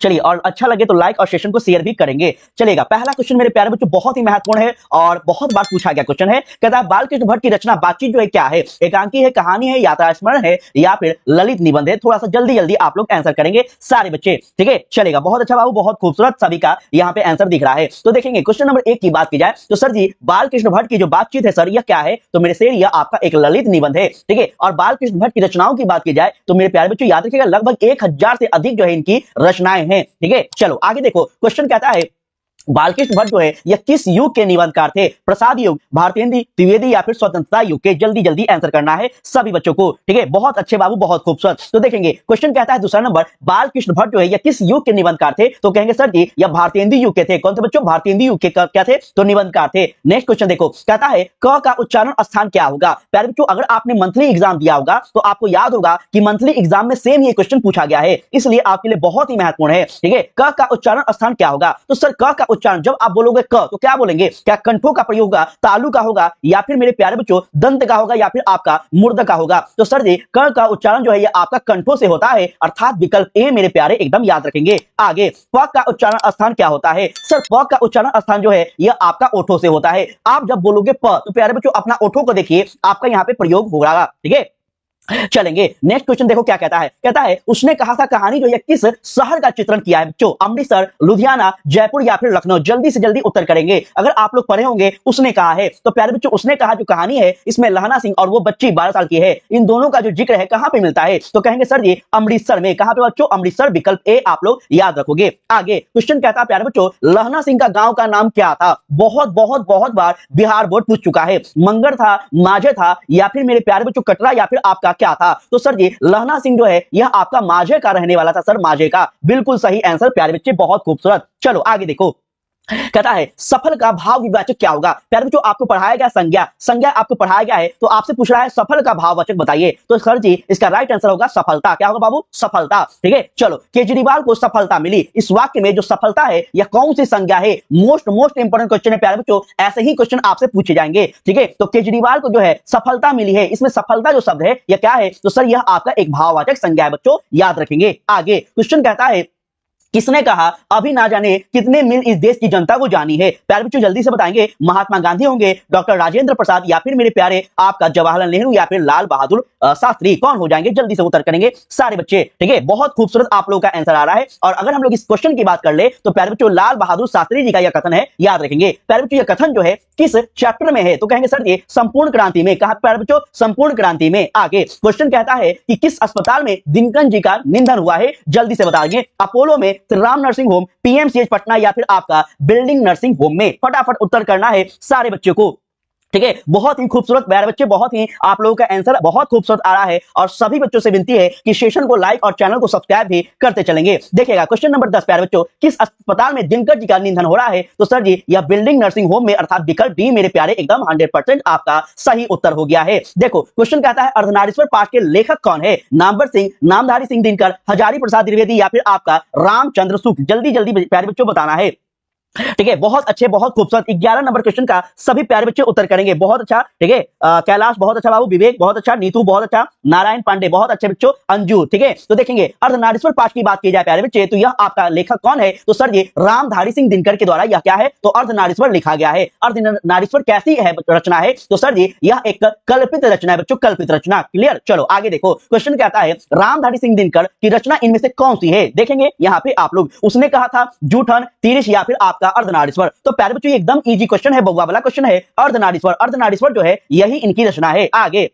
चलिए, और अच्छा लगे तो लाइक और सेशन को शेयर भी करेंगे। चलेगा, पहला क्वेश्चन मेरे प्यारे बच्चों बहुत ही महत्वपूर्ण है और बहुत बार पूछा गया क्वेश्चन है। कहता है बालकृष्ण भट्ट की रचना बातचीत जो है क्या है? एकांकी है, कहानी है, यात्रा स्मरण है या फिर ललित निबंध है? थोड़ा सा जल्दी जल्दी आप लोग आंसर करेंगे सारे बच्चे, ठीक है। चलेगा, बहुत अच्छा बाबू, बहुत खूबसूरत, सभी का यहाँ पे आंसर दिख रहा है। तो देखेंगे क्वेश्चन नंबर 1 की बात की जाए तो सर जी बालकृष्ण भट्ट की जो बातचीत है सर यह क्या है? तो मेरे शेर यह आपका एक ललित निबंध है, ठीक है। और बालकृष्ण भट्ट की रचनाओं की बात की जाए तो मेरे प्यारे बच्चों याद रखिएगा लगभग 1000 से अधिक जो है इनकी रचनाएं हैं, ठीक है। चलो आगे देखो, क्वेश्चन कहता है बालकृष्ण भट्ट जो है यह किस युग के निबंधकार थे? प्रसाद युग, भारतेंदु द्विवेदी या फिर स्वतंत्रता युग के? जल्दी जल्दी आंसर करना है सभी बच्चों को, ठीक है। बहुत अच्छे बाबू, बहुत खूबसूरत। तो देखेंगे क्वेश्चन कहता है दूसरा नंबर, बालकृष्ण भट्ट जो है यह किस युग के निबंधकार थे? तो कहेंगे सर जी यह भारतेंदु युग के थे। कौन थे बच्चों? भारतेंदु युग के क्या थे? तो निबंधकार थे। नेक्स्ट क्वेश्चन देखो, कहता है क का उच्चारण स्थान क्या होगा? प्यारे बच्चों अगर आपने मंथली एग्जाम दिया होगा तो आपको याद होगा कि मंथली एग्जाम में सेम ये क्वेश्चन पूछा गया है, इसलिए आपके लिए बहुत ही महत्वपूर्ण है, ठीक है। क का उच्चारण स्थान क्या होगा? तो सर क का उच्चारण जब आप बोलोगे क तो क्या बोलेंगे? क्या कंठों का प्रयोग होगा, तालु का होगा या फिर मेरे प्यारे बच्चों दंत का होगा या फिर आपका मूर्ध का होगा? तो सर जी क का उच्चारण जो है ये आपका कंठों से होता है, अर्थात विकल्प ए मेरे प्यारे एकदम याद रखेंगे। आगे प का उच्चारण स्थान क्या होता है? सर प का उच्चारण स्थान जो है यह आपका ओठों से होता है। आप जब बोलोगे प तो प्यारे बच्चों अपना ओठों को देखिए, आपका यहाँ पे प्रयोग होगा, ठीक है। चलेंगे नेक्स्ट क्वेश्चन देखो क्या कहता है। कहता है उसने कहा था कहानी जो है किस शहर का चित्रण किया है? बच्चों अमृतसर, लुधियाना, जयपुर या फिर लखनऊ? जल्दी से जल्दी उत्तर करेंगे। अगर आप लोग पढ़े होंगे उसने कहा है तो प्यारे बच्चों उसने कहा जो कहानी है इसमें लहना सिंह और वो बच्ची 12 साल की है, इन दोनों का जो जिक्र है कहां पे मिलता है? तो कहेंगे सर ये अमृतसर में। कहां पे बच्चों? अमृतसर, विकल्प ए आप लोग याद रखोगे। आगे क्वेश्चन कहता है प्यारे बच्चों लहना सिंह का गांव का नाम क्या था? बहुत बहुत बहुत बार बिहार बोर्ड पूछ चुका है। मंगर था, माझे था या फिर मेरे प्यारे बच्चों कटरा या फिर आपका क्या था? तो सर जी लहना सिंह जो है यह आपका माझे का रहने वाला था सर, माझे का। बिल्कुल सही आंसर प्यारे बच्चे, बहुत खूबसूरत। चलो आगे देखो, कहता है सफल का भाव विवाचक क्या होगा? प्यारे बच्चों आपको पढ़ाया गया संज्ञा, संज्ञा आपको पढ़ाया गया है तो आपसे पूछ रहा है सफल का भाववाचक बताइए। तो सर जी इसका राइट आंसर होगा सफलता। क्या होगा बाबू? सफलता, ठीक है। चलो केजरीवाल को सफलता मिली, इस वाक्य में जो सफलता है यह कौन सी संज्ञा है? मोस्ट इंपोर्टेंट क्वेश्चन है प्यारे बच्चों, ऐसे ही क्वेश्चन आपसे पूछे जाएंगे, ठीक है। तो केजरीवाल को जो है सफलता मिली है, इसमें सफलता जो शब्द है यह क्या है? तो सर यह आपका एक भाववाचक संज्ञा है बच्चों, याद रखेंगे। आगे क्वेश्चन कहता है किसने कहा अभी ना जाने कितने मील इस देश की जनता को जानी है? प्यारे बच्चों जल्दी से बताएंगे। महात्मा गांधी होंगे, डॉक्टर राजेंद्र प्रसाद या फिर मेरे प्यारे आपका जवाहरलाल नेहरू या फिर लाल बहादुर शास्त्री? कौन हो जाएंगे? जल्दी से उत्तर करेंगे सारे बच्चे, ठीक है। बहुत खूबसूरत आप लोगों का आंसर आ रहा है। और अगर हम लोग इस क्वेश्चन की बात कर ले तो प्यारे बच्चों लाल बहादुर शास्त्री जी का यह कथन है, याद रखेंगे। प्यारे बच्चों यह कथन जो है किस चैप्टर में है? तो कहेंगे सर ये संपूर्ण क्रांति में। कहा प्यारे बच्चों? संपूर्ण क्रांति में। आगे क्वेश्चन कहता है कि किस अस्पताल में दिनकर जी का निधन हुआ है? जल्दी से बताएंगे। अपोलो में, Shri Ram nursing home, PMCH Patna या फिर आपका बिल्डिंग नर्सिंग होम में? फटाफट उत्तर करना है सारे बच्चों को, ठीक है। बहुत ही खूबसूरत प्यारे बच्चे, बहुत ही आप लोगों का आंसर बहुत खूबसूरत आ रहा है। और सभी बच्चों से विनती है कि सेशन को लाइक और चैनल को सब्सक्राइब भी करते चलेंगे। देखिएगा क्वेश्चन नंबर 10 प्यारे बच्चों किस अस्पताल में दिनकर जी का निधन हो रहा है? तो सर जी यह बिल्डिंग नर्सिंग होम में, अर्थात विकल्प डी मेरे प्यारे एकदम 100% आपका सही उत्तर हो गया है। देखो क्वेश्चन कहता है अर्धनारीश्वर पाठ के लेखक कौन है? नामवर सिंह, नामधारी सिंह दिनकर, हजारी प्रसाद द्विवेदी या फिर आपका रामचंद्र शुक्ल? जल्दी जल्दी प्यारे बच्चों बताना है, ठीक है। बहुत अच्छे, बहुत खूबसूरत। 11 नंबर क्वेश्चन का सभी प्यारे बच्चे उत्तर करेंगे, बहुत अच्छा, ठीक है। कैलाश बहुत अच्छा बाबू, विवेक बहुत अच्छा, नीतू बहुत अच्छा, नारायण पांडे बहुत अच्छे बच्चों, अंजू, ठीक है। तो देखेंगे अर्धनारीश्वर पाठ की बात की जाए प्यारे बच्चे तो यह आपका लेखक कौन है? तो सर ये रामधारी सिंह दिनकर के द्वारा यह क्या है? तो अर्धनारीश्वर लिखा गया है। अर्धनारीश्वर कैसी है रचना है? तो सर जी यह एक कल्पित रचना है बच्चों, कल्पित रचना। क्लियर? चलो आगे देखो, क्वेश्चन कहता है रामधारी सिंह दिनकर की रचना इनमें से कौन सी है? देखेंगे यहाँ पे आप लोग, उसने कहा था, जूठन, तीरिश या फिर आपका अर्धनारीश्वर? तो प्यारे बच्चों एकदम इजी क्वेश्चन है, बउआ वाला क्वेश्चन है। अर्धनारीश्वर, अर्धनारीश्वर जो है यही इनकी रचना है। आगे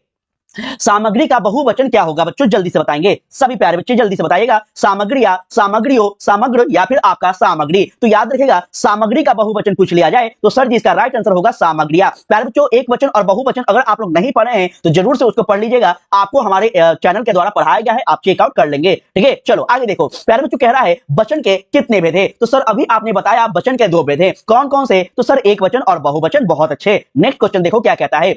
सामग्री का बहुवचन क्या होगा बच्चों? जल्दी से बताएंगे सभी प्यारे बच्चे, जल्दी से बताइएगा। सामग्रिया, सामग्रियों, समग्र या फिर आपका सामग्री? तो याद रखिएगा सामग्री का बहुवचन पूछ लिया जाए तो सर जी इसका राइट आंसर होगा सामग्रिया। प्यारे बच्चों एक वचन और बहुवचन अगर आप लोग नहीं पढ़े हैं तो जरूर से उसको पढ़ लीजिएगा, आपको हमारे चैनल के द्वारा पढ़ाया गया है, आप चेकआउट कर लेंगे, ठीक है। चलो आगे देखो, प्यारे बच्चों कह रहा है वचन के कितने भेद है? तो सर अभी आपने बताया वचन के 2 भेद है। कौन कौन से? तो सर एक वचन और बहुवचन। बहुत अच्छे। नेक्स्ट क्वेश्चन देखो क्या कहता है।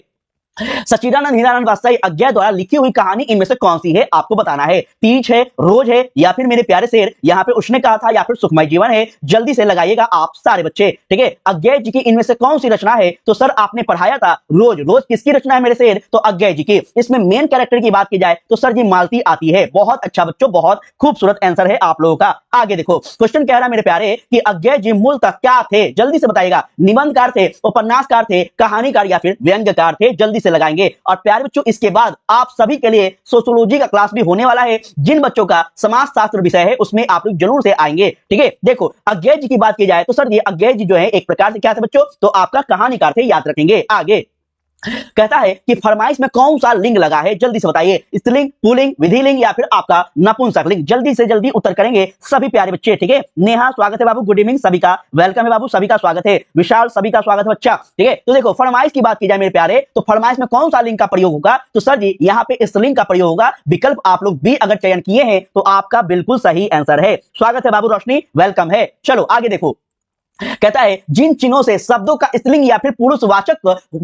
सच्चिदानंद हीरानंद वात्सल्य अज्ञा द्वारा लिखी हुई कहानी इनमें से कौन सी है आपको बताना है। तीज है, रोज है, या फिर मेरे प्यारे शेर यहाँ पे उसने कहा था, या फिर सुखमय जीवन है। जल्दी से लगाइएगा आप सारे बच्चे, ठीक है। अज्ञा जी की इनमें से कौन सी रचना है? तो सर आपने पढ़ाया था रोज। रोज किसकी रचना है मेरे शेर? तो अज्ञा जी की। इसमें मेन कैरेक्टर की बात की जाए तो सर जी मालती आती है। बहुत अच्छा बच्चों, बहुत खूबसूरत आंसर है आप लोगों का। आगे देखो क्वेश्चन कह रहा है मेरे प्यारे कि अज्ञा जी मूलतः क्या थे? जल्दी से बताइएगा। निबंधकार थे, उपन्यासकार थे, कहानीकार या फिर व्यंग्यकार थे? जल्दी से लगाएंगे। और प्यारे बच्चों इसके बाद आप सभी के लिए सोशियोलॉजी का क्लास भी होने वाला है। जिन बच्चों का समाज शास्त्र विषय है उसमें आप लोग जरूर से आएंगे, ठीक है। देखो अज्ञा जी की बात की जाए तो सर ये अज्ञा जी जो है एक प्रकार से क्या थे बच्चों? तो आपका कहानीकार थे, याद रखेंगे। आगे कहता है कि फरमाइश में कौन सा लिंग लगा है? जल्दी से बताइए। स्त्रीलिंग, पुल्लिंग, विधिलिंग या फिर आपका नपुंसक लिंग? जल्दी से जल्दी उत्तर करेंगे सभी प्यारे बच्चे, ठीक है। नेहा स्वागत है बाबू, गुड इवनिंग सभी का, वेलकम है बाबू, सभी का स्वागत है। विशाल सभी का स्वागत है बच्चा, ठीक है। तो देखो फरमाइश की बात की जाए मेरे प्यारे तो फरमाइश में कौन सा लिंग का प्रयोग होगा? तो सर जी यहाँ पे स्त्रीलिंग का प्रयोग होगा। विकल्प आप लोग भी अगर चयन किए हैं तो आपका बिल्कुल सही आंसर है। स्वागत है बाबू रोशनी, वेलकम है। चलो आगे देखो कहता है जिन चिन्हों से शब्दों का स्त्रीलिंग या फिर पुरुषवाचक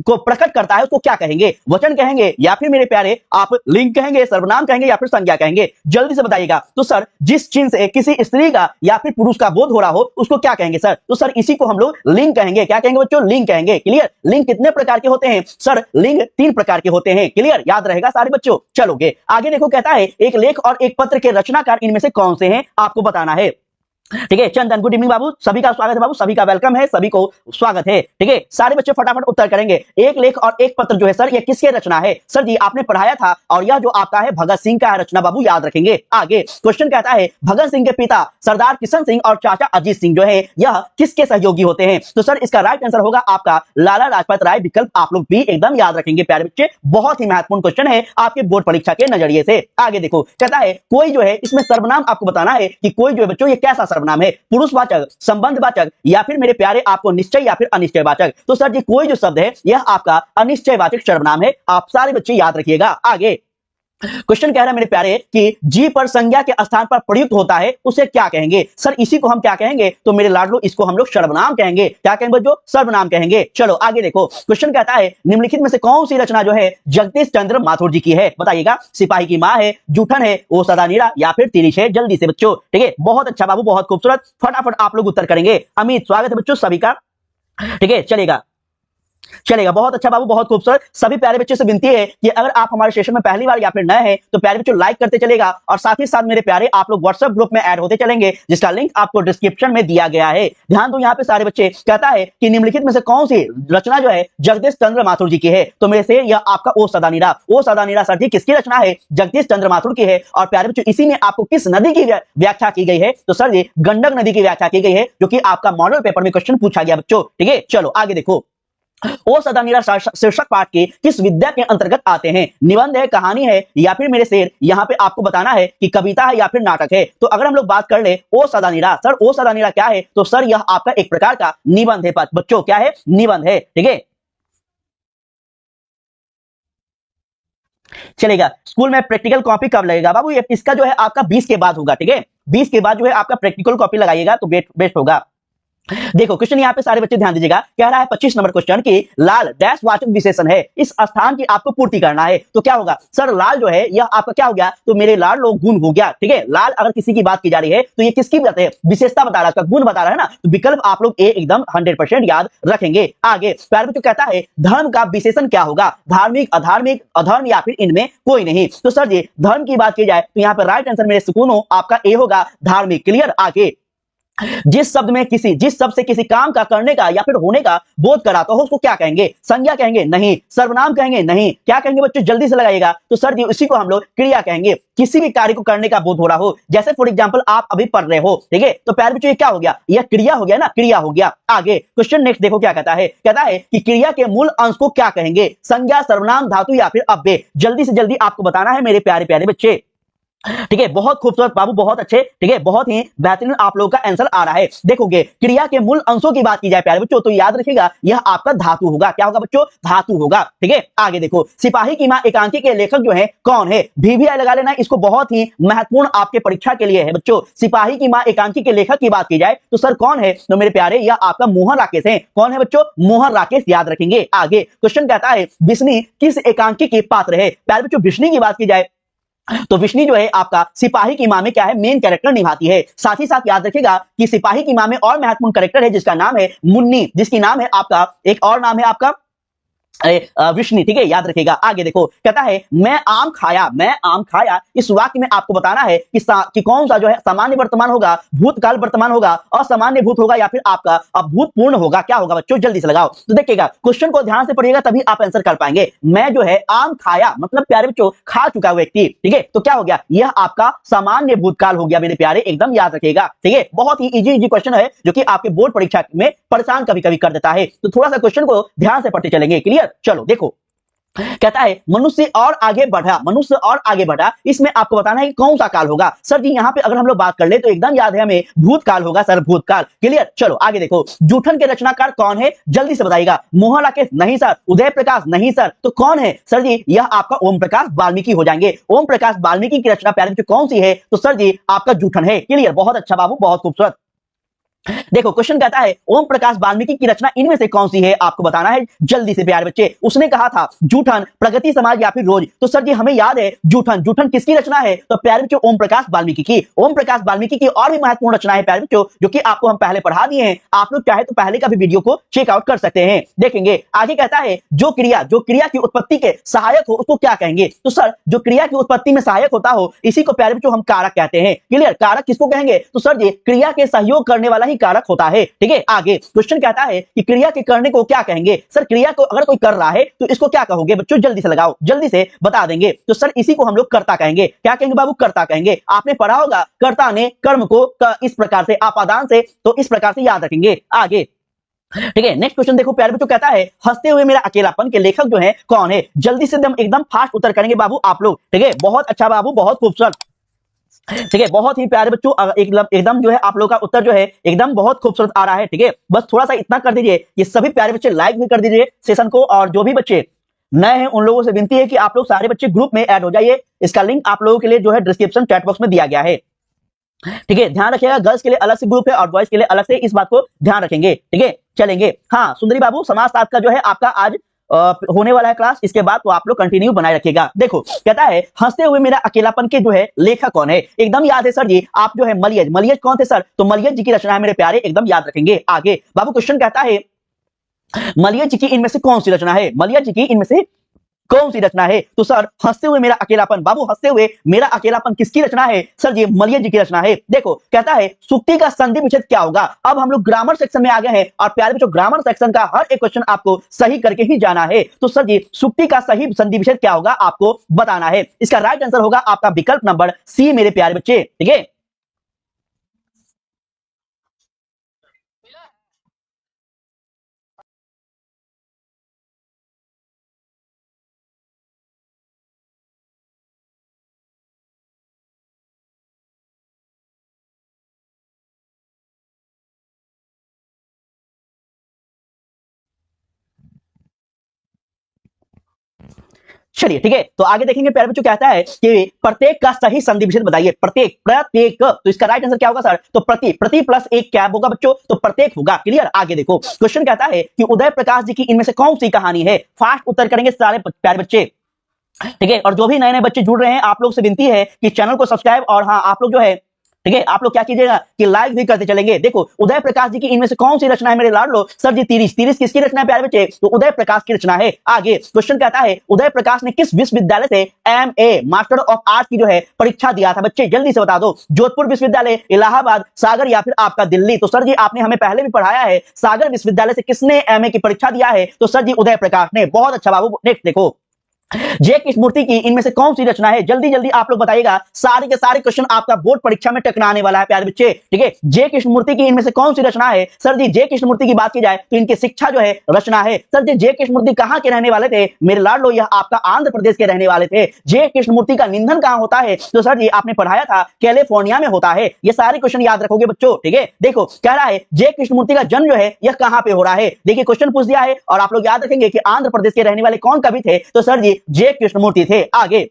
को प्रकट करता है उसको क्या कहेंगे? वचन कहेंगे या फिर मेरे प्यारे आप लिंग कहेंगे, सर्वनाम कहेंगे या फिर संज्ञा कहेंगे? जल्दी से बताइएगा। तो सर जिस चिन्ह से किसी स्त्री का या फिर पुरुष का बोध हो रहा हो उसको क्या कहेंगे सर? तो सर इसी को हम लोग लिंग कहेंगे। क्या कहेंगे बच्चों? लिंग कहेंगे। क्लियर। लिंग कितने प्रकार के होते हैं सर? लिंग 3 प्रकार के होते हैं। क्लियर, याद रहेगा सारे बच्चों। चलोगे आगे देखो कहता है एक लेख और एक पत्र के रचनाकार इनमें से कौन से हैं आपको बताना है, ठीक है। चंदन गुड इवनिंग बाबू, सभी का स्वागत है बाबू, सभी का वेलकम है, सभी को स्वागत है, ठीक है। सारे बच्चे फटाफट उत्तर करेंगे। एक लेख और एक पत्र जो है सर ये किसकी रचना है? सर जी आपने पढ़ाया था और यह जो आपका है भगत सिंह का रचना बाबू, याद रखेंगे। आगे क्वेश्चन कहता है भगत सिंह के पिता सरदार किशन सिंह और चाचा अजीत सिंह जो है यह किसके सहयोगी होते हैं? तो सर इसका राइट आंसर होगा आपका लाला लाजपत राय। विकल्प आप लोग भी एकदम याद रखेंगे प्यारे बच्चे, बहुत ही महत्वपूर्ण क्वेश्चन है आपके बोर्ड परीक्षा के नजरिए से। आगे देखो कहता है कोई जो है इसमें सर्वनाम आपको बताना है कि कोई जो है बच्चों ये कैसा सर्वनाम है? पुरुषवाचक, संबंधवाचक या फिर मेरे प्यारे आपको निश्चय या फिर अनिश्चयवाचक? तो सर जी कोई जो शब्द है यह आपका अनिश्चयवाचक सर्वनाम है। आप सारे बच्चे याद रखिएगा। आगे क्वेश्चन कह रहा है मेरे प्यारे कि जी पर संज्ञा के स्थान पर प्रयुक्त होता है उसे क्या कहेंगे? सर इसी को हम क्या कहेंगे? तो मेरे लाडलो इसको हम लोग सर्वनाम कहेंगे। क्या कहेंगे बच्चों? सर्वनाम कहेंगे। चलो आगे देखो क्वेश्चन कहता है निम्नलिखित में से कौन सी रचना जो है जगदीश चंद्र माथुर जी की है? बताइएगा। सिपाही की माँ है, जूठन है, ओ सदा नीरा या फिर तिरिश है? जल्दी से बच्चों, ठीक है। बहुत अच्छा बाबू, बहुत खूबसूरत, फटाफट आप लोग उत्तर करेंगे। अमित स्वागत है बच्चों सभी का, ठीक है। चलेगा बहुत अच्छा बाबू, बहुत खूबसूरत। सभी प्यारे बच्चों से विनती है कि अगर आप हमारे सेशन में पहली बार या फिर नए हैं तो प्यारे बच्चों लाइक करते चलेगा और साथ ही साथ मेरे प्यारे आप लोग व्हाट्सएप ग्रुप में ऐड होते चलेंगे जिसका लिंक आपको डिस्क्रिप्शन में दिया गया है। ध्यान दो यहाँ पे सारे बच्चे, कहता है कि निम्नलिखित में से कौन सी रचना जो है जगदीश चंद्र माथुर जी की है? तो मेरे से यह आपका ओ सदा नीरा। ओ सदा नीरा सर जी किसकी रचना है? जगदीश चंद्र माथुर की है। और प्यारे बच्चों इसी में आपको किस नदी की व्याख्या की गई है? तो सर जी गंडक नदी की व्याख्या की गई है, जो कि आपका मॉडल पेपर में क्वेश्चन पूछा गया बच्चों, ठीक है। चलो आगे देखो ओ सदा नीरा शीर्षक पाठ के किस विद्या के अंतर्गत आते हैं? निबंध है, कहानी है या फिर मेरे शेर यहाँ पे आपको बताना है कि कविता है या फिर नाटक है? तो अगर हम लोग बात कर ले ओ सदा नीरा, सर ओ सदा नीरा क्या है? तो सर यह आपका एक प्रकार का निबंध है बच्चों। क्या है? निबंध है, ठीक है। चलेगा। स्कूल में प्रैक्टिकल कॉपी कब लगेगा बाबू? ये इसका जो है आपका 20 के बाद होगा, ठीक है। 20 के बाद जो है आपका प्रैक्टिकल कॉपी लगाइएगा तो बेस्ट होगा। देखो क्वेश्चन यहाँ पे सारे बच्चे ध्यान दीजिएगा। कह रहा है 25 नंबर क्वेश्चन की लाल डैश वाचक विशेषण है, इस स्थान की आपको पूर्ति करना है। तो क्या होगा सर? लाल जो है यह आपका क्या हो गया? तो मेरे लाल लोग गुण हो गया, ठीक है। लाल अगर किसी की बात की जा रही है तो ये किसकी बात है? विशेषता बता रहा है, उसका गुण बता रहा है ना। तो विकल्प आप लोग ए एकदम 100% याद रखेंगे। आगे प्यारे बच्चों कहता है धर्म का विशेषण क्या होगा? धार्मिक, अधार्मिक, अधर्म या फिर इनमें कोई नहीं? तो सर जी धर्म की बात की जाए तो यहाँ पर राइट आंसर मेरे सुकून आपका ए होगा, धार्मिक। क्लियर। आगे जिस शब्द से किसी काम का करने का या फिर होने का बोध कराता हो उसको क्या कहेंगे? संज्ञा कहेंगे? नहीं। सर्वनाम कहेंगे? नहीं। क्या कहेंगे बच्चों? जल्दी से लगाइएगा। तो सर जी उसी को हम लोग क्रिया कहेंगे। किसी भी कार्य को करने का बोध हो रहा हो, जैसे फॉर एग्जांपल आप अभी पढ़ रहे हो, ठीक है। तो प्यारे बच्चों ये क्या हो गया? यह क्रिया हो गया ना, क्रिया हो गया। आगे क्वेश्चन नेक्स्ट देखो क्या कहता है। कहता है कि क्रिया के मूल अंश को क्या कहेंगे? संज्ञा, सर्वनाम, धातु या फिर अव्यय? जल्दी से जल्दी आपको बताना है मेरे प्यारे प्यारे बच्चे। ठीक है, बहुत खूबसूरत बाबू, बहुत अच्छे, ठीक है, बहुत ही बेहतरीन आप लोगों का आंसर आ रहा है। देखोगे क्रिया के मूल अंशों की बात की जाए प्यारे बच्चों, तो याद रखिएगा यह आपका धातु होगा। क्या होगा बच्चों? धातु होगा। ठीक है, आगे देखो, सिपाही की मां एकांकी के लेखक जो है कौन है? VVI लगा लेना, इसको बहुत ही महत्वपूर्ण आपके परीक्षा के लिए है बच्चों। सिपाही की मां एकांकी के लेखक की बात की जाए तो सर कौन है? तो मेरे प्यारे यह आपका मोहन राकेश है। कौन है बच्चों? मोहन राकेश, याद रखेंगे। आगे क्वेश्चन कहता है बिस्नी किस एकांकी के पात्र है? प्यारे बच्चों बिस्नी की बात की जाए तो विष्णु जो है आपका सिपाही की मां में क्या है? मेन कैरेक्टर निभाती है। साथ ही साथ याद रखिएगा कि सिपाही की मां में और महत्वपूर्ण कैरेक्टर है जिसका नाम है मुन्नी, जिसकी नाम है आपका, एक और नाम है आपका विष्णु। ठीक है, याद रखिएगा। आगे देखो, कहता है मैं आम खाया, मैं आम खाया। इस वाक्य में आपको बताना है कि कौन सा जो है सामान्य वर्तमान होगा, भूतकाल वर्तमान होगा, असामान्य भूत होगा, या फिर आपका अभूतपूर्ण होगा। क्या होगा बच्चों? जल्दी से लगाओ। तो देखिएगा, क्वेश्चन को ध्यान से पढ़िएगा तभी आप आंसर कर पाएंगे। मैं जो है आम खाया मतलब प्यारे बच्चों खा चुका व्यक्ति। ठीक है, तो क्या हो गया? यह आपका सामान्य भूतकाल हो गया मेरे प्यारे, एकदम याद रखिएगा। ठीक है, बहुत ही इजी क्वेश्चन है जो कि आपके बोर्ड परीक्षा में परेशान कभी कभी कर देता है। तो थोड़ा सा क्वेश्चन को ध्यान से पढ़ते चलेंगे। क्लियर? चलो देखो, कहता है मनुष्य और आगे बढ़ा, मनुष्य और आगे बढ़ा। इसमें आपको बताना है कि कौन सा काल होगा। सर जी यहाँ पे अगर हम लोग बात कर ले तो एकदम याद है हमें, भूतकाल होगा सर, भूतकाल। क्लियर? चलो आगे देखो, जूठन के रचनाकार कौन है? जल्दी से बताइएगा। मोहन राकेश? नहीं सर। उदय प्रकाश? नहीं सर। तो कौन है सर जी? यह आपका ओम प्रकाश वाल्मीकि हो जाएंगे। ओम प्रकाश वाल्मीकि की रचना प्यारे बच्चों कौन सी है? तो सर जी आपका जूठन है। क्लियर? बहुत अच्छा बाबू, बहुत खूबसूरत। देखो क्वेश्चन कहता है ओम प्रकाश वाल्मीकि की रचना इनमें से कौन सी है? आपको बताना है जल्दी से प्यारे बच्चे। उसने कहा था जूठन, प्रगति समाज या फिर रोज। तो सर जी हमें याद है जूठन, जूठन किसकी रचना है? तो प्यारे बच्चों ओम प्रकाश वाल्मीकि की। ओम प्रकाश वाल्मीकि की और भी महत्वपूर्ण रचना है प्यारे बच्चों जो कि आपको हम पहले पढ़ा दिए हैं। आप लोग चाहे तो पहले का भी वीडियो को चेकआउट कर सकते हैं। देखेंगे आगे कहता है जो क्रिया की उत्पत्ति के सहायक हो उसको क्या कहेंगे? तो सर जो क्रिया की उत्पत्ति में सहायक होता हो इसी को प्यारे बच्चों हम कारक कहते हैं। क्लियर? कारक किसको कहेंगे? तो सर जी क्रिया के सहयोग करने वाला ही कारक होता है। ठीक है, आगे क्वेश्चन कहता है कि क्रिया के करने को क्या कहेंगे? सर क्रिया को अगर कोई कर रहा है तो इसको क्या कहोगे बच्चों? जल्दी से लगाओ, जल्दी से बता देंगे। तो सर इसी को हम लोग कर्ता कहेंगे। क्या कहेंगे बाबू? कर्ता कहेंगे। आपने पढ़ा होगा कर्ता ने कर्म को इस प्रकार से, आपादान से, तो इस प्रकार से याद रखेंगे। आगे ठीक है, नेक्स्ट क्वेश्चन देखो प्यारे बच्चों, कहता है हंसते हुए मेरा अकेलापन के लेखक जो है कौन है? जल्दी से एकदम फास्ट उत्तर करेंगे बाबू आप लोग। ठीक है, बहुत अच्छा बाबू, बहुत खूबसूरत। ठीक है, बहुत ही प्यारे बच्चों, एकदम एकदम जो है आप लोगों का उत्तर जो है एकदम बहुत खूबसूरत आ रहा है। ठीक है, बस थोड़ा सा इतना कर दीजिए, ये सभी प्यारे बच्चे लाइक भी कर दीजिए सेशन को, और जो भी बच्चे नए हैं उन लोगों से विनती है कि आप लोग सारे बच्चे ग्रुप में ऐड हो जाइए। इसका लिंक आप लोगों के लिए जो है डिस्क्रिप्शन चैट बॉक्स में दिया गया है। ठीक है, ध्यान रखिएगा, गर्ल्स के लिए अलग से ग्रुप है और बॉयज के लिए अलग से, इस बात को ध्यान रखेंगे। ठीक है, चलेंगे। हाँ सुंदरी बाबू, समाजशास्त्र का जो है आपका आज होने वाला है क्लास, इसके बाद तो आप लोग कंटिन्यू बनाए रखिएगा। देखो कहता है हंसते हुए मेरा अकेलापन के जो है लेखक कौन है? एकदम याद है सर जी, आप जो है मलियज, मलियज कौन थे सर? तो मलियज जी की रचना है मेरे प्यारे, एकदम याद रखेंगे। आगे बाबू क्वेश्चन कहता है मलियज जी की इनमें से कौन सी रचना है? मलियज जी की इनमें से कौन सी रचना है? तो सर हंसते हुए मेरा अकेलापन, बाबू हंसते हुए मेरा अकेलापन किसकी रचना है? सर जी मलियज जी की रचना है। देखो कहता है सुक्ति का संधि विच्छेद क्या होगा? अब हम लोग ग्रामर सेक्शन में आ गए हैं और प्यारे बच्चों ग्रामर सेक्शन का हर एक क्वेश्चन आपको सही करके ही जाना है। तो सर जी सुक्ति का सही संधि विच्छेद क्या होगा आपको बताना है। इसका राइट आंसर होगा आपका विकल्प नंबर सी मेरे प्यारे बच्चे। ठीक है, चलिए ठीक है, तो आगे देखेंगे प्यारे बच्चों, कहता है कि प्रत्येक का सही संधि विच्छेद बताइए। प्रत्येक, प्रत्येक, तो इसका राइट आंसर क्या होगा सर? तो प्रति, प्रति प्लस एक क्या होगा बच्चों? तो प्रत्येक होगा। क्लियर? आगे देखो क्वेश्चन कहता है कि उदय प्रकाश जी की इनमें से कौन सी कहानी है? फास्ट उत्तर करेंगे सारे प्यारे बच्चे। ठीक है, और जो भी नए नए बच्चे जुड़ रहे हैं आप लोग से विनती है कि चैनल को सब्सक्राइब, और हाँ आप लोग जो है ठीक है आप लोग क्या कीजिएगा कि लाइक भी करते चलेंगे। देखो उदय प्रकाश जी की इनमें से कौन सी रचना है मेरे लाडलो? सर जी तीरिश, तीरिश किसकी रचना है प्यारे बच्चे? तो उदय प्रकाश की रचना है। आगे क्वेश्चन कहता है उदय प्रकाश ने किस विश्वविद्यालय से MA मास्टर ऑफ आर्ट्स की जो है परीक्षा दिया था? बच्चे जल्दी से बता दो। जोधपुर विश्वविद्यालय, इलाहाबाद, सागर या फिर आपका दिल्ली? तो सर जी आपने हमें पहले भी पढ़ाया है, सागर विश्वविद्यालय से किसने MA की परीक्षा दिया है? तो सर जी उदय प्रकाश ने। बहुत अच्छा बाबू। नेक्स्ट देखो जे कृष्णमूर्ति की इनमें से कौन सी रचना है, जल्दी जल्दी आप लोग बताइएगा। सारे के सारे क्वेश्चन आपका बोर्ड परीक्षा में टकराने वाला है प्यारे बच्चे, ठीक है। जे कृष्णमूर्ति की इनमें से कौन सी रचना है? सर जी जे कृष्णमूर्ति की बात की जाए तो इनकी शिक्षा जो है रचना है। सर जी जे कृष्णमूर्ति कहां के रहने वाले थे? मेरे लाडलो यह आपका आंध्र प्रदेश के रहने वाले थे। जे कृष्णमूर्ति का निधन कहां होता है? तो सर जी आपने पढ़ाया था कैलिफोर्निया में होता है। ये सारे क्वेश्चन याद रखोगे बच्चों, ठीक है। देखो कह रहा है जे कृष्णमूर्ति का जन्म जो है यह कहां पे हो रहा है। देखिए क्वेश्चन पूछ दिया है और आप लोग याद रखेंगे कि आंध्र प्रदेश के रहने वाले कौन कवि थे? तो सर जी जे कृष्णमूर्ति थे। आगे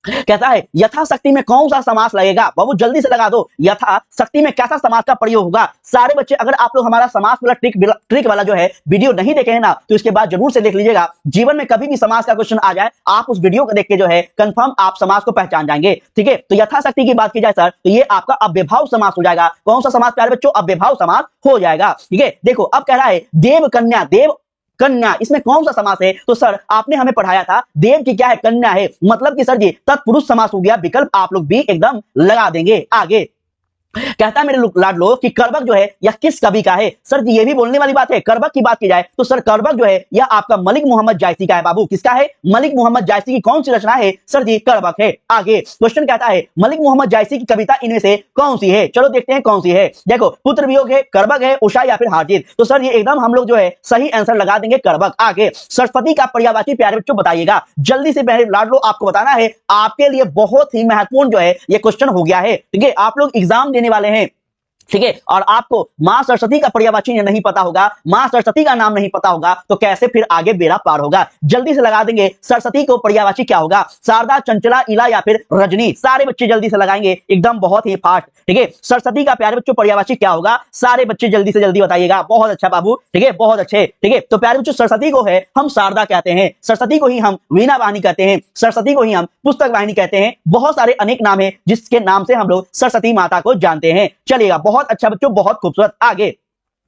कहता है यथाशक्ति में कौन सा समास लगेगा? बाबू जल्दी से लगा दो, यथाशक्ति में कैसा समास का प्रयोग होगा? सारे बच्चे अगर आप लोग हमारा समास वाला ट्रिक वाला जो है वीडियो नहीं देखे हैं ना, तो इसके बाद जरूर से देख लीजिएगा। जीवन में कभी भी समास का क्वेश्चन आ जाए, आप उस वीडियो को देख के जो है कंफर्म आप समास को पहचान जाएंगे, ठीक है। तो यथाशक्ति की बात की जाए सर, तो ये आपका अव्ययभाव समास हो जाएगा। कौन सा समास प्यारे बच्चों? अव्ययभाव समास हो जाएगा, ठीक है। देखो अब कह रहा है देव कन्या, देव कन्या इसमें कौन सा समास है? तो सर आपने हमें पढ़ाया था देव की क्या है? कन्या है, मतलब कि सर जी तत्पुरुष समास हो गया। विकल्प आप लोग भी एकदम लगा देंगे। आगे कहता है मेरे लाडलो कि करबक जो है यह किस कवि का है? सर जी ये भी बोलने वाली बात है। करबक की बात की जाए तो सर करबक जो है यह आपका मलिक मोहम्मद जायसी का है। बाबू किसका है? मलिक मोहम्मद जायसी की कौन सी रचना है? सर जी करबक है। आगे क्वेश्चन कहता है मलिक मोहम्मद जायसी की कविता इनमें से कौन सी है? चलो देखते हैं कौन सी है। देखो पुत्र वियोग है, करबक है, उषा या फिर हारजीत। तो सर ये एकदम हम लोग जो है सही आंसर लगा देंगे करबक। आगे सरस्वती का पर्यायवाची प्यारे बच्चों बताइएगा जल्दी से। मेरे लाडलो आपको बताना है, आपके लिए बहुत ही महत्वपूर्ण जो है ये क्वेश्चन हो गया है, ठीक है। आप लोग एग्जाम देने वाले हैं, ठीक है, और आपको मां सरस्वती का पर्यायवाची नहीं पता होगा, मां सरस्वती का नाम नहीं पता होगा, तो कैसे फिर आगे बेड़ा पार होगा? जल्दी से लगा देंगे सरस्वती को पर्यायवाची क्या होगा? शारदा, चंचला, इला या फिर रजनी? सारे बच्चे जल्दी से लगाएंगे एकदम बहुत ही फास्ट, ठीक है। सरस्वती का प्यारे बच्चों पर्यायवाची क्या होगा? सारे बच्चे जल्दी से जल्दी बताइएगा। बहुत अच्छा बाबू, ठीक है, बहुत अच्छे, ठीक है। तो प्यारे बच्चों सरस्वती को है हम शारदा कहते हैं, सरस्वती को ही हम वीणा वाहिनी कहते हैं, सरस्वती को ही हम पुस्तक वाहिनी कहते हैं। बहुत सारे अनेक नाम है जिसके नाम से हम लोग सरस्वती माता को जानते हैं। चलिएगा बहुत अच्छा बच्चों, बहुत खूबसूरत। आगे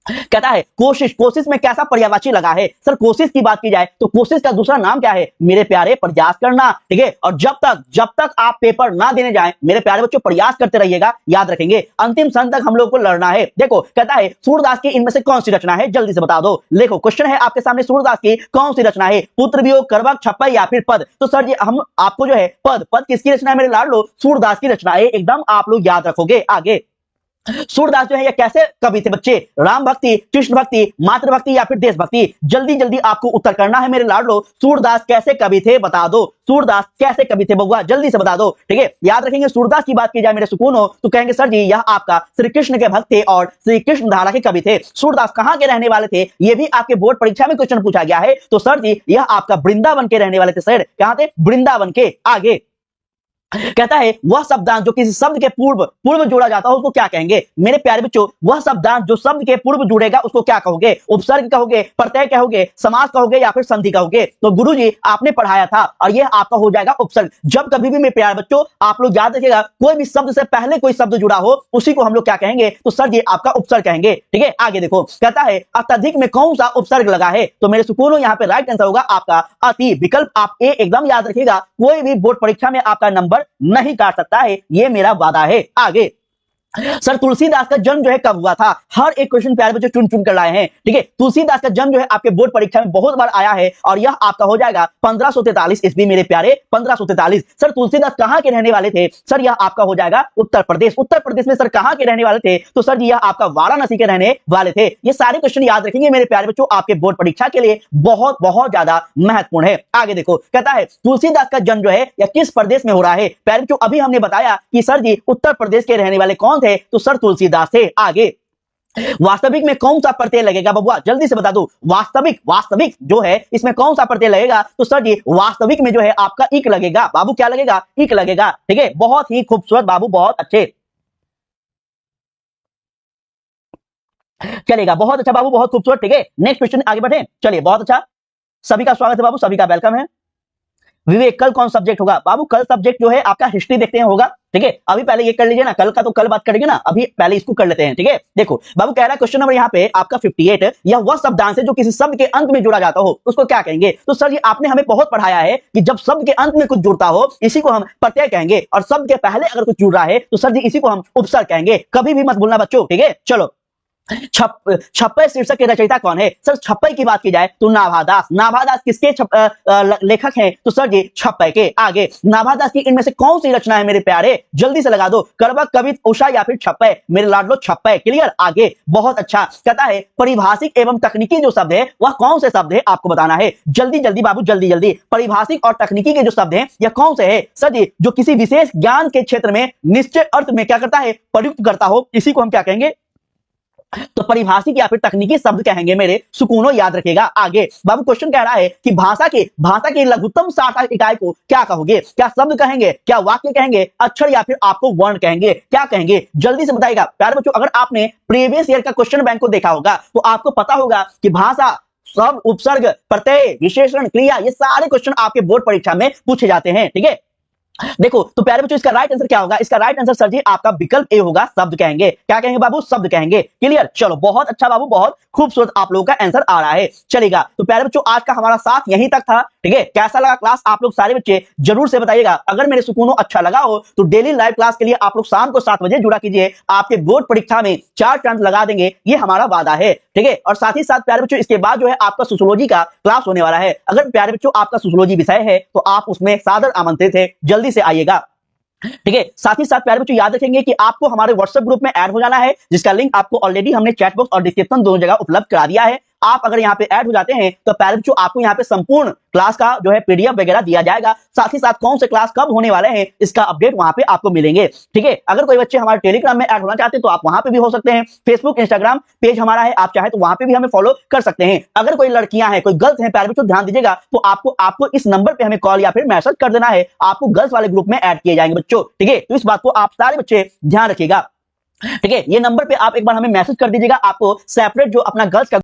कहता है कोशिश, कोशिश में कैसा पर्यायवाची लगा है? सर कोशिश की बात की जाए तो कोशिश का दूसरा नाम क्या है? मेरे प्यारे प्रयास करना, ठीक है। और जब तक आप पेपर ना देने जाएं मेरे प्यारे बच्चों प्रयास करते रहिएगा, याद रखेंगे अंतिम क्षण तक हम लोग को लड़ना है। देखो कहता है सूरदास की इनमें से कौन सी रचना है? जल्दी से बता दो। देखो क्वेश्चन है आपके सामने, सूरदास की कौन सी रचना है? पुत्र वियोग, करबक, छप्पई या फिर पद? तो सर जी हम आपको जो है पद किसकी रचना है मेरे लाडलो? सूरदास की रचना है, एकदम आप लोग याद रखोगे। आगे सूरदास जो है ये कैसे कवि थे बच्चे? राम भक्ति, कृष्ण भक्ति, मातृभक्ति या फिर देशभक्ति? जल्दी जल्दी आपको उत्तर करना है मेरे लाडलो। सूरदास कैसे कवि थे बता दो, सूरदास कैसे कवि थे बउआ? जल्दी से बता दो, ठीक है। याद रखेंगे सूरदास की बात की जाए मेरे सुकून हो तो कहेंगे सर जी यह आपका श्री कृष्ण के भक्त थे और श्री कृष्ण धारा के कवि थे। सूरदास कहां के रहने वाले थे? ये भी आपके बोर्ड परीक्षा में क्वेश्चन पूछा गया है। तो सर जी यह आपका वृंदावन के रहने वाले थे। सर कहां थे? वृंदावन के। आगे कहता है वह शब्दांश जो किसी शब्द के पूर्व जोड़ा जाता हो उसको क्या कहेंगे? मेरे प्यारे बच्चों वह शब्दांश जो शब्द के पूर्व जुड़ेगा उसको क्या कहोगे? उपसर्ग कहोगे, प्रत्यय कहोगे, समास कहोगे या फिर संधि कहोगे? तो गुरुजी आपने पढ़ाया था और यह आपका हो जाएगा उपसर्ग। जब कभी भी मेरे प्यारे बच्चों आप लोग याद रखिएगा कोई भी शब्द से पहले कोई शब्द जुड़ा हो उसी को हम लोग क्या कहेंगे? तो सर जी आपका उपसर्ग कहेंगे, ठीक है। आगे देखो कहता है अत्यधिक में कौन सा उपसर्ग लगा है? तो मेरे सुकून यहाँ पे राइट आंसर होगा आपका अति। विकल्प आप ए एकदम याद रखिएगा, कोई भी बोर्ड परीक्षा में आपका नंबर नहीं काट सकता है, ये मेरा वादा है। आगे सर तुलसीदास का जन्म जो है कब हुआ था? हर एक क्वेश्चन प्यारे बच्चों चुन चुन कर लाए हैं, ठीक है। तुलसीदास का जन्म जो है आपके बोर्ड परीक्षा में बहुत बार आया है और यह आपका हो जाएगा 1543 ईस्वी मेरे प्यारे, 1543। सर तुलसीदास कहां के रहने वाले थे? सर यह आपका हो जाएगा उत्तर प्रदेश। उत्तर प्रदेश में सर कहां के रहने वाले थे? तो सर यह आपका वाराणसी के रहने वाले थे। ये सारे क्वेश्चन याद रखेंगे मेरे प्यारे बच्चों, आपके बोर्ड परीक्षा के लिए बहुत बहुत ज्यादा महत्वपूर्ण है। आगे देखो कहता है तुलसीदास का जन्म जो है यह किस प्रदेश में हो रहा है? प्यारे बच्चों अभी हमने बताया कि सर जी उत्तर प्रदेश के रहने वाले कौन थे? तो सर तुलसीदास थे। आगे वास्तविक में कौन सा प्रत्यय लगेगा बबुआ? जल्दी से बता दो। वास्तविक जो है इसमें कौन सा प्रत्यय लगेगा? तो सर जी वास्तविक में जो है आपका इक लगेगा। बाबू क्या लगेगा? इक लगेगा, ठीक है। बहुत ही खूबसूरत बाबू, बहुत अच्छे, चलेगा बहुत अच्छा बाबू, बहुत खूबसूरत, ठीक है। नेक्स्ट क्वेश्चन आगे बढ़े, चलिए बहुत अच्छा। सभी का स्वागत है बाबू, सभी का वेलकम है। विवेक कल कौन सब्जेक्ट होगा? बाबू कल सब्जेक्ट जो है आपका हिस्ट्री देखते हैं होगा, ठीक है। अभी पहले ये कर लीजिए ना, कल का तो कल बात करेंगे ना, अभी पहले इसको कर लेते हैं, ठीक है। देखो बाबू कह रहा है क्वेश्चन नंबर यहाँ पे आपका 58, यह वह शब्दांश है जो किसी शब्द के अंत में जुड़ा जाता हो उसको क्या कहेंगे? तो सर जी आपने हमें बहुत पढ़ाया है कि जब शब्द के अंत में कुछ जुड़ता हो इसी को हम प्रत्यय कहेंगे और शब्द के पहले अगर कुछ जुड़ रहा है तो सर जी इसी को हम उपसर्ग कहेंगे। कभी भी मत भूलना बच्चों, ठीक है। चलो छप्पय शीर्षक के रचयिता कौन है? सर छप्पय की बात की जाए तो नाभादास। नाभादास किसके लेखक हैं? तो सर जी छप्पय के। आगे नाभादास की इनमें से कौन सी रचना है मेरे प्यारे? जल्दी से लगा दो। करवा, कवित, उषा या फिर छप्पय? मेरे लाडलो छप्पय। क्लियर? आगे बहुत अच्छा। कहता है परिभाषिक एवं तकनीकी जो शब्द है वह कौन से शब्द है आपको बताना है। जल्दी जल्दी बाबू, जल्दी जल्दी। परिभाषिक और तकनीकी के जो शब्द हैं यह कौन से है? सर जी जो किसी विशेष ज्ञान के क्षेत्र में निश्चय अर्थ में क्या करता है? प्रयुक्त करता हो, इसी को हम क्या कहेंगे? तो परिभाषिक या फिर तकनीकी शब्द कहेंगे मेरे सुकूनो, याद रखेगा। आगे बाबू क्वेश्चन कह रहा है कि भाषा के लघुत्तम सार्थक इकाई को क्या कहोगे? क्या शब्द कहेंगे, क्या वाक्य कहेंगे, अक्षर या फिर आपको वर्ण कहेंगे? क्या कहेंगे? जल्दी से बताइएगा प्यारे बच्चों। अगर आपने प्रीवियस ईयर का क्वेश्चन बैंक को देखा होगा तो आपको पता होगा कि भाषा, शब्द, उपसर्ग, प्रत्यय, विशेषण, क्रिया, ये सारे क्वेश्चन आपके बोर्ड परीक्षा में पूछे जाते हैं। ठीक है, देखो तो प्यारे बच्चों इसका राइट आंसर क्या होगा? इसका राइट आंसर सर जी आपका विकल्प ए होगा, शब्द कहेंगे। क्या कहेंगे बाबू? शब्द कहेंगे। क्लियर? चलो बहुत अच्छा बाबू, बहुत खूबसूरत आप लोगों का आंसर आ रहा है। चलेगा तो प्यारे बच्चों आज का हमारा साथ यहीं तक था। ठीक है, कैसा लगा क्लास आप लोग सारे बच्चे जरूर से बताइएगा। अगर मेरे सुकूनो अच्छा लगा हो तो डेली लाइव क्लास के लिए आप लोग शाम को 7 बजे जुड़ा कीजिए। आपके बोर्ड परीक्षा में 4 चांद लगा देंगे, ये हमारा वादा है। ठीक है, और साथ ही साथ प्यारे बच्चों इसके बाद जो है आपका सोशियोलॉजी का क्लास होने वाला है। अगर प्यारे बच्चों आपका सोशियोलॉजी विषय है तो आप उसमें सादर आमंत्रित है, जल्दी से आइएगा। ठीक है, साथ ही साथ प्यारे बच्चों याद रखेंगे कि आपको हमारे व्हाट्सएप ग्रुप में ऐड हो जाना है, जिसका लिंक आपको ऑलरेडी हमने चैट बॉक्स और डिस्क्रिप्शन दोनों जगह उपलब्ध करा दिया है। आप अगर यहाँ पे ऐड हो जाते हैं तो प्यारे बच्चों आपको यहाँ पे संपूर्ण क्लास का जो है पीडीएफ वगैरह दिया जाएगा। साथ ही साथ कौन से क्लास कब होने वाले हैं इसका अपडेट वहां पे आपको मिलेंगे। ठीक है, अगर कोई बच्चे हमारे टेलीग्राम में ऐड होना चाहते हैं तो आप वहां पे भी हो सकते हैं। फेसबुक, इंस्टाग्राम पेज हमारा है, आप चाहे तो वहां पे भी हमें फॉलो कर सकते हैं। अगर कोई लड़कियां हैं, कोई गर्ल्स हैं प्यारे बच्चों ध्यान दीजिएगा, तो आपको इस नंबर पे हमें कॉल या फिर मैसेज कर देना है, आपको गर्ल्स वाले ग्रुप में ऐड किए जाएंगे बच्चों। ठीक है, तो इस बात को आप सारे बच्चे ध्यान रखिएगा। ठीक है, ये नंबर पे आप एक बार हमें मैसेज कर दीजिएगा, आपको सेपरेट जो अपना गर्ल्स का